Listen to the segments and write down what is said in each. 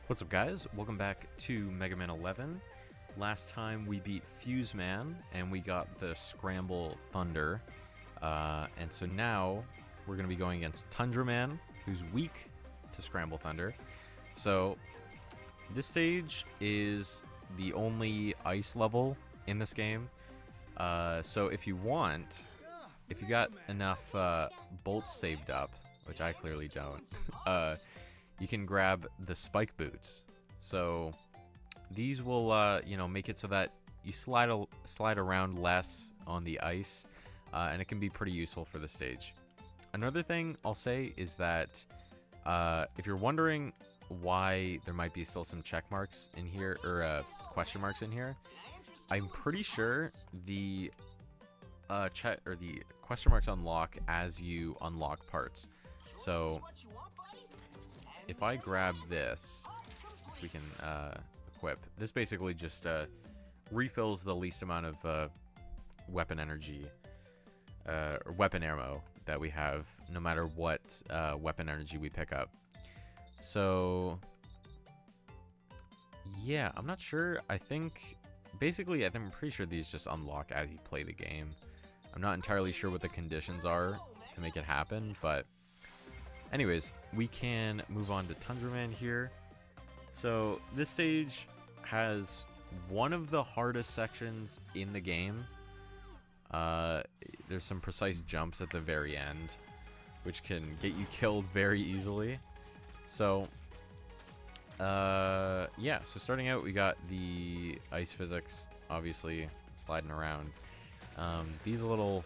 What's up, guys? Welcome back to Mega Man 11. Last time we beat Fuse Man and we got the Scramble Thunder. And so now we're going to be going against Tundra Man, who's weak to Scramble Thunder. So this stage is the only ice level in this game. So if you want, if you got enough bolts saved up, which I clearly don't, you can grab the spike boots. So these will, make it so that you slide around less on the ice, and it can be pretty useful for the stage. Another thing I'll say is that if you're wondering why there might be still some check marks in here, or question marks in here, I'm pretty sure the the question marks unlock as you unlock parts. So if I grab this, we can equip. This basically just refills the least amount of weapon energy or weapon ammo that we have, no matter what weapon energy we pick up. So yeah, I'm not sure. I think basically I'm pretty sure these just unlock as you play the game. I'm not entirely sure what the conditions are to make it happen, but anyways, we can move on to Tundra Man here. So this stage has one of the hardest sections in the game. There's some precise jumps at the very end, which can get you killed very easily. So yeah, so starting out, we got the ice physics, obviously, sliding around. These little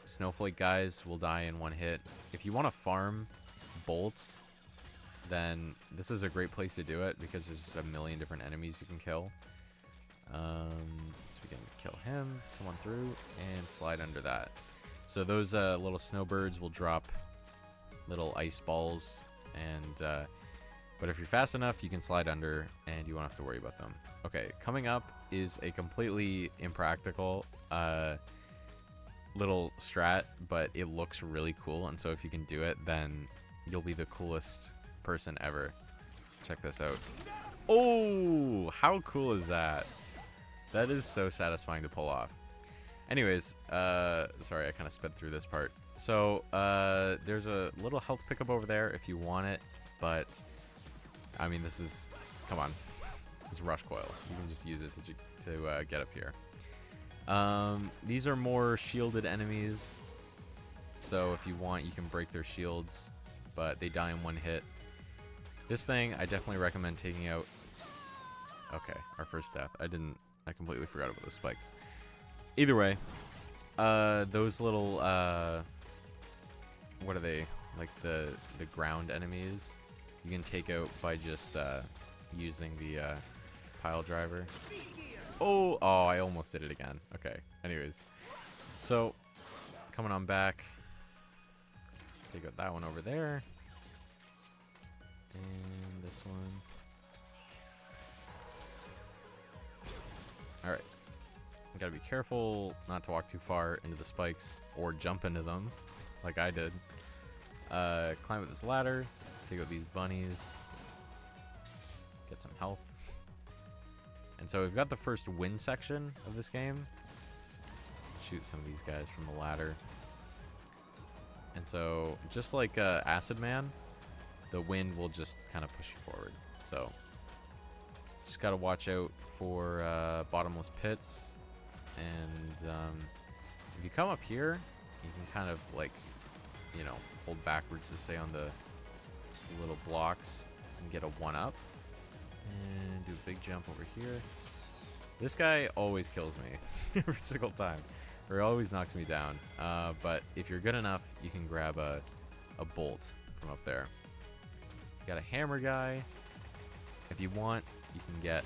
snowflake guys will die in one hit. If you want to farm bolts, then this is a great place to do it, because there's just a million different enemies you can kill. So we can kill him, come on through, and slide under that. So those little snowbirds will drop little ice balls, and but if you're fast enough, you can slide under, and you won't have to worry about them. Okay, coming up is a completely impractical little strat, but it looks really cool, and so if you can do it, then you'll be the coolest person ever. Check this out. Oh, how cool is that? That is so satisfying to pull off. Anyways, sorry, I kind of sped through this part. So there's a little health pickup over there if you want it, but I mean, this is, come on, it's rush coil. You can just use it to get up here. These are more shielded enemies, so if you want, you can break their shields, but they die in one hit. This thing, I definitely recommend taking out. Okay, our first death. I completely forgot about those spikes. Either way, those little, what are they? Like the ground enemies, you can take out by just using the pile driver. Oh, I almost did it again. Okay, anyways. So, coming on back. Take out that one over there. And this one. Alright. Gotta be careful not to walk too far into the spikes or jump into them, like I did. Climb up this ladder. Take out these bunnies. Get some health. And so we've got the first wind section of this game. Shoot some of these guys from the ladder. And so, just like Acid Man, the wind will just kind of push you forward. So, just got to watch out for bottomless pits. And if you come up here, you can kind of, like, hold backwards to stay on the little blocks and get a 1-up. And do a big jump over here. This guy always kills me every single time, or always knocks me down. But if you're good enough, you can grab a bolt from up there. You got a hammer guy. If you want, you can get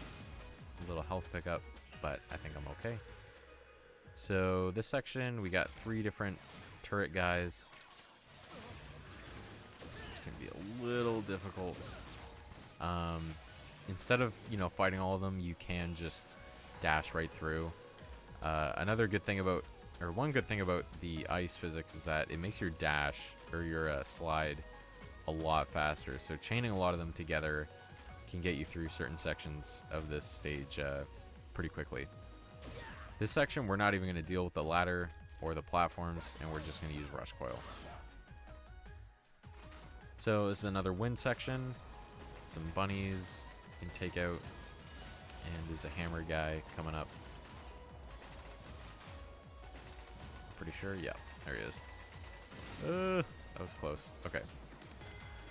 a little health pickup, but I think I'm okay. So this section, we got 3 different turret guys. It's gonna be a little difficult. Instead of, fighting all of them, you can just dash right through. Another good thing about, or one good thing about the ice physics is that it makes your dash, or your slide, a lot faster. So chaining a lot of them together can get you through certain sections of this stage pretty quickly. This section, we're not even going to deal with the ladder or the platforms, and we're just going to use Rush Coil. So this is another wind section. Some bunnies you can take out. And there's a hammer guy coming up. Pretty sure, yeah, there he is. That was close. Okay.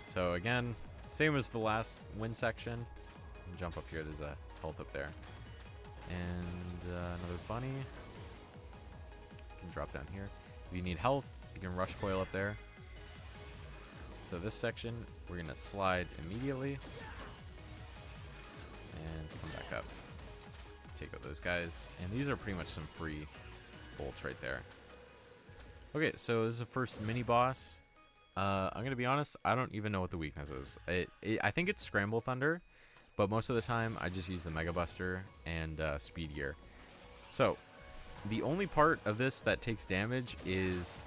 So again, same as the last wind section. You can jump up here, there's a health up there. And another bunny. You can drop down here. If you need health, you can rush coil up there. So this section, we're going to slide immediately. And come back up. Take out those guys. And these are pretty much some free bolts right there. Okay, so this is the first mini boss. I'm going to be honest, I don't even know what the weakness is. I think it's Scramble Thunder, but most of the time I just use the Mega Buster and Speed Gear. So, the only part of this that takes damage is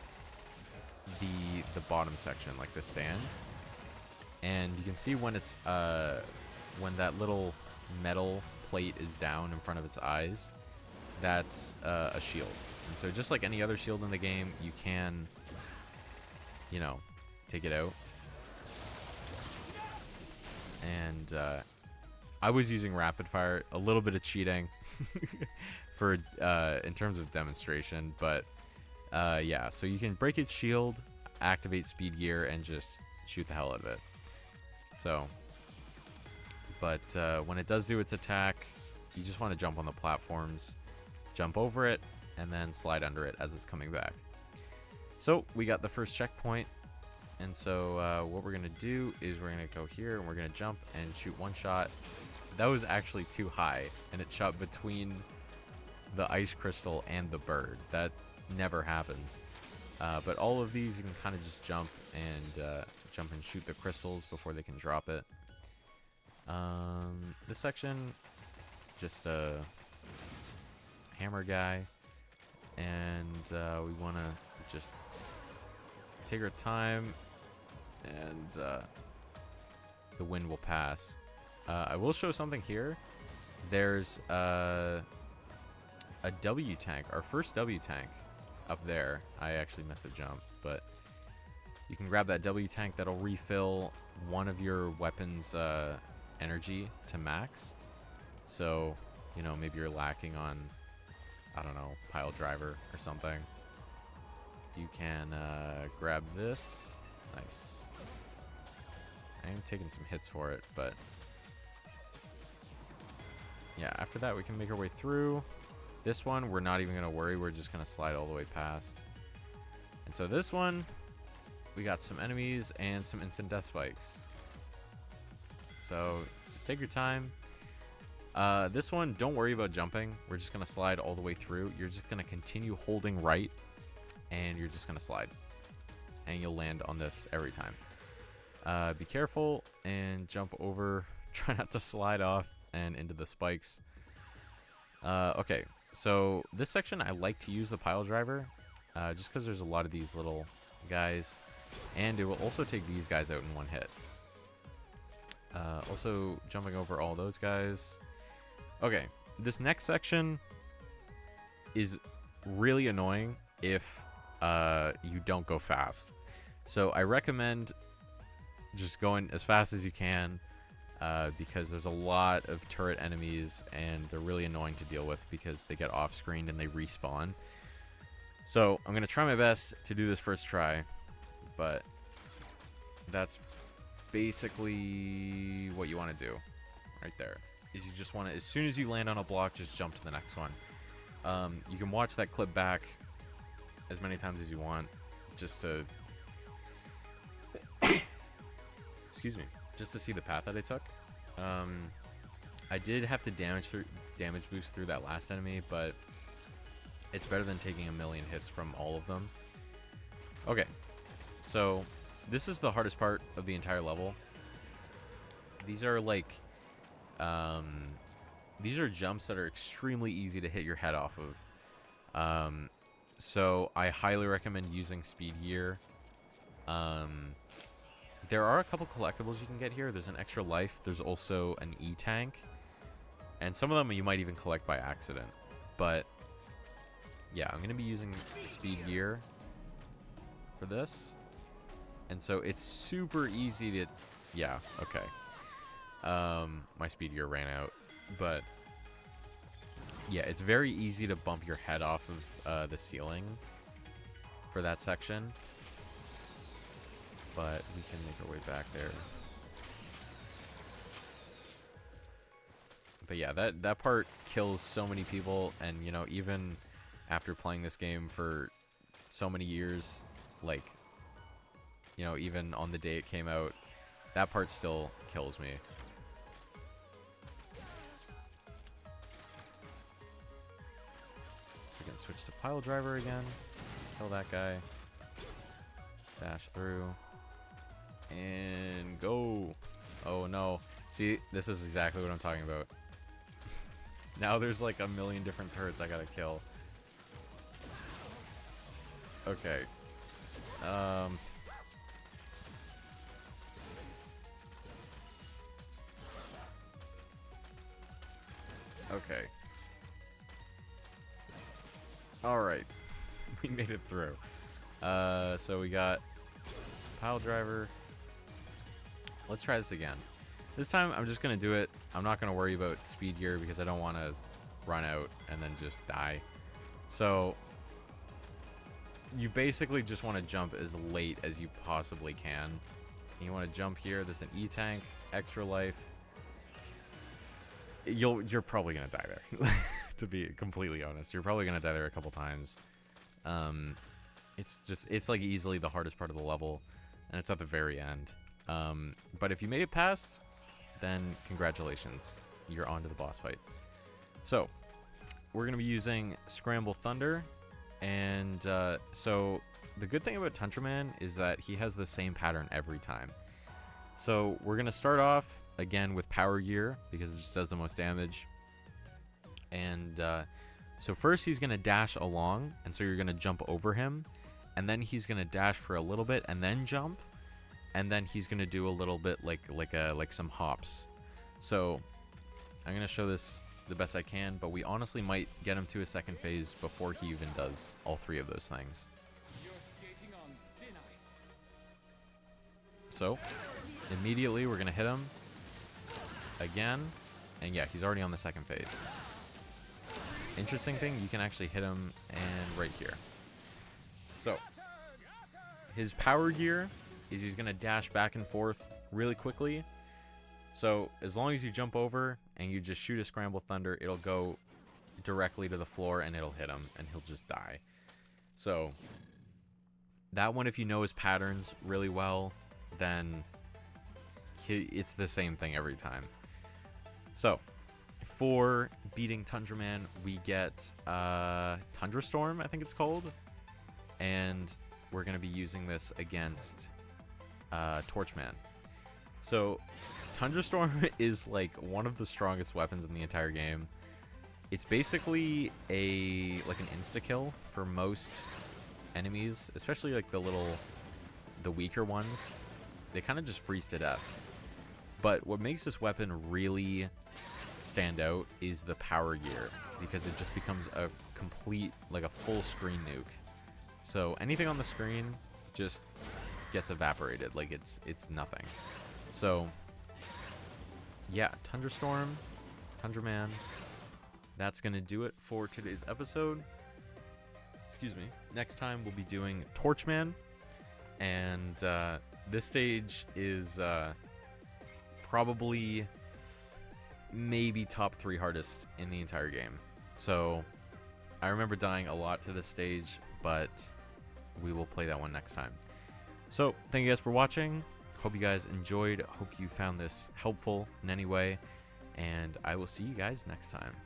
the bottom section, like the stand. And you can see when it's when that little metal plate is down in front of its eyes, that's a shield. And so just like any other shield in the game, you can, you know, take it out. And I was using rapid fire, a little bit of cheating for in terms of demonstration, but yeah, so you can break its shield, activate speed gear, and just shoot the hell out of it. So, but when it does do its attack, you just want to jump on the platforms, jump over it, and then slide under it as it's coming back. So we got the first checkpoint, and so what we're going to do is we're going to go here, and we're going to jump and shoot one shot. That was actually too high, and it shot between the ice crystal and the bird. That never happens. But all of these, you can kind of just jump and shoot the crystals before they can drop it. This section, just a hammer guy, and we want to just take our time, and the wind will pass. I will show something here. There's a W tank, our first W tank up there. I actually missed a jump, but you can grab that W tank. That'll refill one of your weapons energy to max. So, you know, maybe you're lacking on, I don't know, pile driver or something. You can grab this. Nice. I am taking some hits for it, but yeah, after that we can make our way through. This one, we're not even going to worry. We're just going to slide all the way past. And so this one, we got some enemies and some instant death spikes. So just take your time. This one, don't worry about jumping. We're just going to slide all the way through. You're just going to continue holding right, and you're just going to slide. And you'll land on this every time. Be careful and jump over. Try not to slide off and into the spikes. Okay, so this section I like to use the pile driver, just because there's a lot of these little guys, and it will also take these guys out in one hit. Also jumping over all those guys. Okay, this next section is really annoying if you don't go fast. So I recommend just going as fast as you can, because there's a lot of turret enemies, and they're really annoying to deal with because they get off-screened and they respawn. So I'm going to try my best to do this first try, but that's basically what you want to do right there. Is you just want to, as soon as you land on a block, just jump to the next one. You can watch that clip back as many times as you want, just to excuse me, just to see the path that I took. I did have to damage boost through that last enemy, but it's better than taking a million hits from all of them. Okay, so this is the hardest part of the entire level. These are like these are jumps that are extremely easy to hit your head off of. So I highly recommend using speed gear. There are a couple collectibles you can get here. There's an extra life. There's also an E-tank. And some of them you might even collect by accident. But, yeah, I'm going to be using speed gear for this. And so it's super easy to... Yeah, okay. My speed gear ran out. But, yeah, it's very easy to bump your head off of the ceiling for that section. But we can make our way back there. But yeah, that part kills so many people, and you know, even after playing this game for so many years, like, you know, even on the day it came out, that part still kills me. So we can switch to pile driver again, kill that guy, dash through, and go. Oh no. See, this is exactly what I'm talking about. Now there's like a million different turrets I gotta kill. Okay. Okay. Alright. We made it through. So we got pile driver. Let's try this again. This time, I'm just going to do it. I'm not going to worry about speed gear because I don't want to run out and then just die. So, you basically just want to jump as late as you possibly can. And you want to jump here. There's an E-tank, extra life. You're probably going to die there, to be completely honest. You're probably going to die there a couple times. It's like easily the hardest part of the level, and it's at the very end. But if you made it past, then congratulations, you're on to the boss fight. So, we're going to be using Scramble Thunder, and so the good thing about Tundra Man is that he has the same pattern every time. So, we're going to start off, again, with Power Gear, because it just does the most damage. And so first he's going to dash along, and so you're going to jump over him, and then he's going to dash for a little bit, and then jump. And then he's gonna do a little bit like some hops. So I'm gonna show this the best I can, but we honestly might get him to a second phase before he even does all three of those things. So immediately we're gonna hit him again, and yeah, he's already on the second phase. Interesting thing, you can actually hit him and right here. So his power gear is he's going to dash back and forth really quickly. So as long as you jump over and you just shoot a Scramble Thunder, it'll go directly to the floor and it'll hit him and he'll just die. So that one, if you know his patterns really well, then it's the same thing every time. So for beating Tundra Man, we get Tundra Storm, I think it's called. And we're going to be using this against Torchman. So Tundra Storm is like one of the strongest weapons in the entire game. It's basically an insta-kill for most enemies, especially like the weaker ones. They kind of just freeze to death. But what makes this weapon really stand out is the power gear, because it just becomes a complete, like a full screen nuke. So anything on the screen just gets evaporated, like it's nothing. So yeah, Tundra Storm, Tundra Man, that's gonna do it for today's episode. Excuse me. Next time we'll be doing Torchman, and this stage is probably maybe top 3 hardest in the entire game. So I remember dying a lot to this stage, but we will play that one next time. So thank you guys for watching. Hope you guys enjoyed. Hope you found this helpful in any way, and I will see you guys next time.